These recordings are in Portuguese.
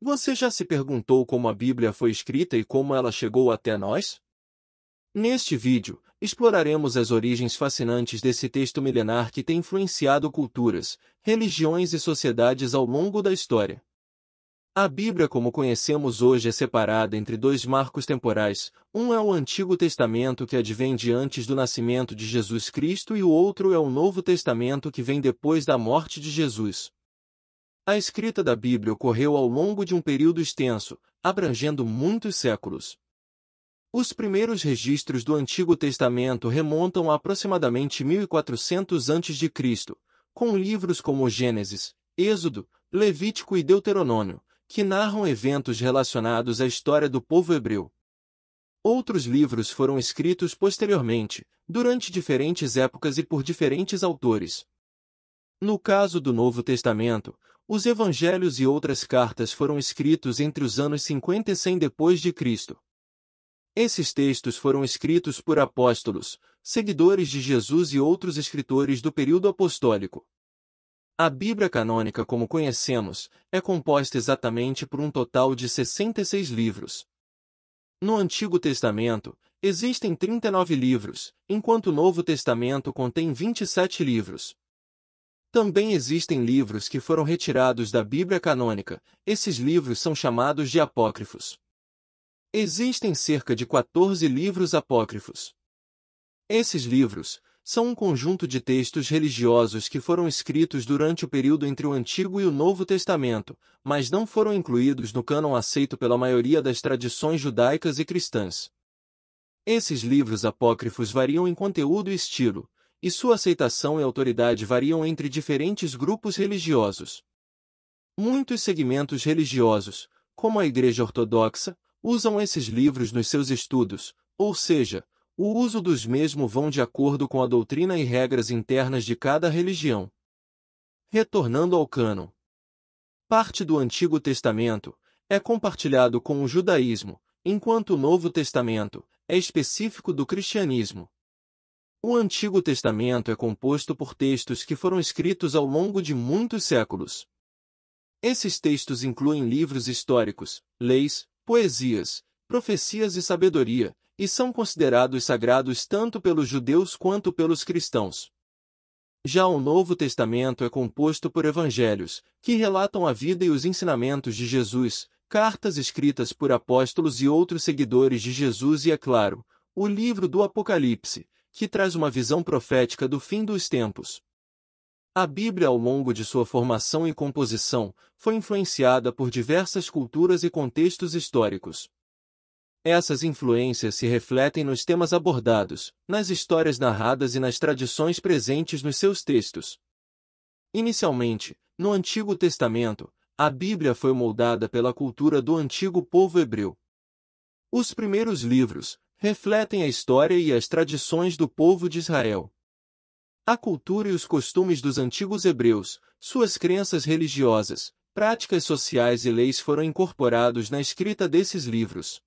Você já se perguntou como a Bíblia foi escrita e como ela chegou até nós? Neste vídeo, exploraremos as origens fascinantes desse texto milenar que tem influenciado culturas, religiões e sociedades ao longo da história. A Bíblia como conhecemos hoje é separada entre dois marcos temporais, um é o Antigo Testamento que advém de antes do nascimento de Jesus Cristo e o outro é o Novo Testamento que vem depois da morte de Jesus. A escrita da Bíblia ocorreu ao longo de um período extenso, abrangendo muitos séculos. Os primeiros registros do Antigo Testamento remontam a aproximadamente 1400 a.C., com livros como Gênesis, Êxodo, Levítico e Deuteronômio, que narram eventos relacionados à história do povo hebreu. Outros livros foram escritos posteriormente, durante diferentes épocas e por diferentes autores. No caso do Novo Testamento, os Evangelhos e outras cartas foram escritos entre os anos 50 e 100 depois de Cristo. Esses textos foram escritos por apóstolos, seguidores de Jesus e outros escritores do período apostólico. A Bíblia canônica como conhecemos, é composta exatamente por um total de 66 livros. No Antigo Testamento, existem 39 livros, enquanto o Novo Testamento contém 27 livros. Também existem livros que foram retirados da Bíblia canônica, esses livros são chamados de apócrifos. Existem cerca de 14 livros apócrifos. Esses livros são um conjunto de textos religiosos que foram escritos durante o período entre o Antigo e o Novo Testamento, mas não foram incluídos no cânon aceito pela maioria das tradições judaicas e cristãs. Esses livros apócrifos variam em conteúdo e estilo, e sua aceitação e autoridade variam entre diferentes grupos religiosos. Muitos segmentos religiosos, como a Igreja Ortodoxa, usam esses livros nos seus estudos, ou seja, o uso dos mesmos vão de acordo com a doutrina e regras internas de cada religião. Retornando ao cânon. Parte do Antigo Testamento é compartilhado com o judaísmo, enquanto o Novo Testamento é específico do cristianismo. O Antigo Testamento é composto por textos que foram escritos ao longo de muitos séculos. Esses textos incluem livros históricos, leis, poesias, profecias e sabedoria, e são considerados sagrados tanto pelos judeus quanto pelos cristãos. Já o Novo Testamento é composto por evangelhos, que relatam a vida e os ensinamentos de Jesus, cartas escritas por apóstolos e outros seguidores de Jesus e, é claro, o livro do Apocalipse, que traz uma visão profética do fim dos tempos. A Bíblia, ao longo de sua formação e composição, foi influenciada por diversas culturas e contextos históricos. Essas influências se refletem nos temas abordados, nas histórias narradas e nas tradições presentes nos seus textos. Inicialmente, no Antigo Testamento, a Bíblia foi moldada pela cultura do antigo povo hebreu. Os primeiros livros refletem a história e as tradições do povo de Israel. A cultura e os costumes dos antigos hebreus, suas crenças religiosas, práticas sociais e leis foram incorporados na escrita desses livros.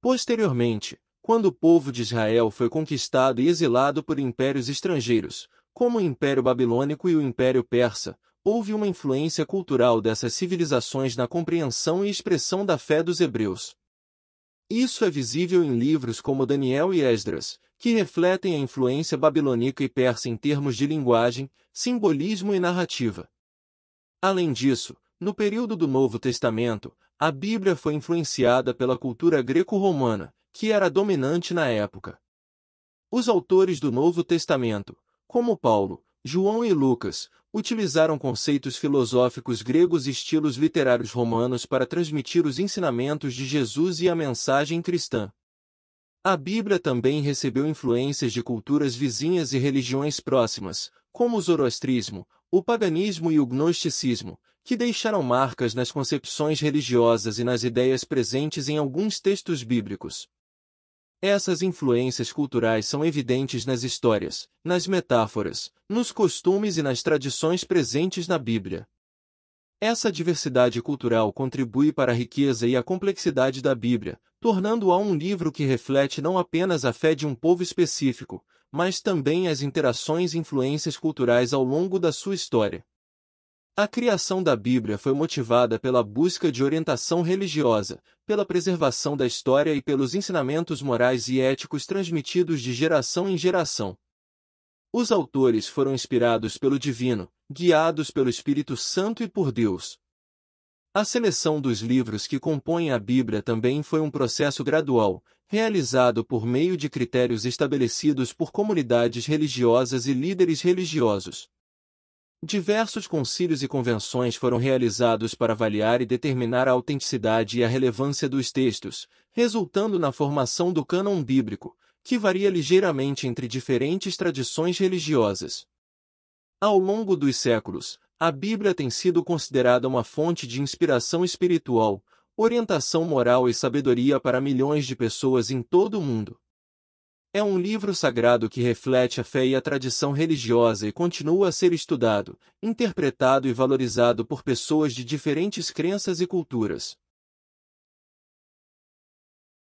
Posteriormente, quando o povo de Israel foi conquistado e exilado por impérios estrangeiros, como o Império Babilônico e o Império Persa, houve uma influência cultural dessas civilizações na compreensão e expressão da fé dos hebreus. Isso é visível em livros como Daniel e Esdras, que refletem a influência babilônica e persa em termos de linguagem, simbolismo e narrativa. Além disso, no período do Novo Testamento, a Bíblia foi influenciada pela cultura greco-romana, que era dominante na época. Os autores do Novo Testamento, como Paulo, João e Lucas, utilizaram conceitos filosóficos gregos e estilos literários romanos para transmitir os ensinamentos de Jesus e a mensagem cristã. A Bíblia também recebeu influências de culturas vizinhas e religiões próximas, como o zoroastrismo, o paganismo e o gnosticismo, que deixaram marcas nas concepções religiosas e nas ideias presentes em alguns textos bíblicos. Essas influências culturais são evidentes nas histórias, nas metáforas, nos costumes e nas tradições presentes na Bíblia. Essa diversidade cultural contribui para a riqueza e a complexidade da Bíblia, tornando-a um livro que reflete não apenas a fé de um povo específico, mas também as interações e influências culturais ao longo da sua história. A criação da Bíblia foi motivada pela busca de orientação religiosa, pela preservação da história e pelos ensinamentos morais e éticos transmitidos de geração em geração. Os autores foram inspirados pelo Divino, guiados pelo Espírito Santo e por Deus. A seleção dos livros que compõem a Bíblia também foi um processo gradual, realizado por meio de critérios estabelecidos por comunidades religiosas e líderes religiosos. Diversos concílios e convenções foram realizados para avaliar e determinar a autenticidade e a relevância dos textos, resultando na formação do cânon bíblico, que varia ligeiramente entre diferentes tradições religiosas. Ao longo dos séculos, a Bíblia tem sido considerada uma fonte de inspiração espiritual, orientação moral e sabedoria para milhões de pessoas em todo o mundo. É um livro sagrado que reflete a fé e a tradição religiosa e continua a ser estudado, interpretado e valorizado por pessoas de diferentes crenças e culturas.